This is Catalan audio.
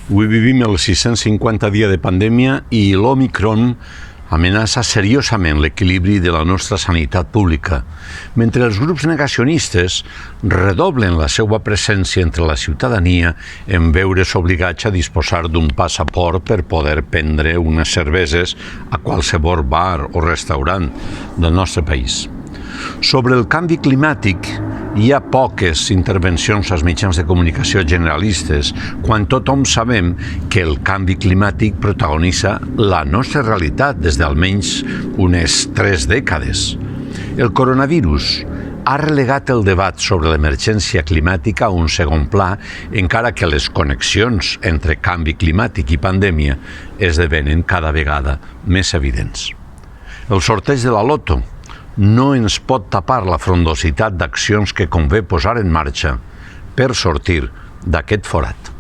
Avui vivim el 650 dia de pandèmia i l'Omicron amenaça seriosament l'equilibri de la nostra sanitat pública, mentre els grups negacionistes redoblen la seva presència entre la ciutadania en veure's obligats a disposar d'un passaport per poder prendre unes cerveses a qualsevol bar o restaurant del nostre país. Sobre el canvi climàtic, hi ha poques intervencions als mitjans de comunicació generalistes quan tothom sabem que el canvi climàtic protagonitza la nostra realitat des d'almenys unes 3 dècades. El coronavirus ha relegat el debat sobre l'emergència climàtica a un segon pla, encara que les connexions entre canvi climàtic i pandèmia esdevenen cada vegada més evidents. El sorteig de la loto no ens pot tapar la frondositat d'accions que convé posar en marxa per sortir d'aquest forat.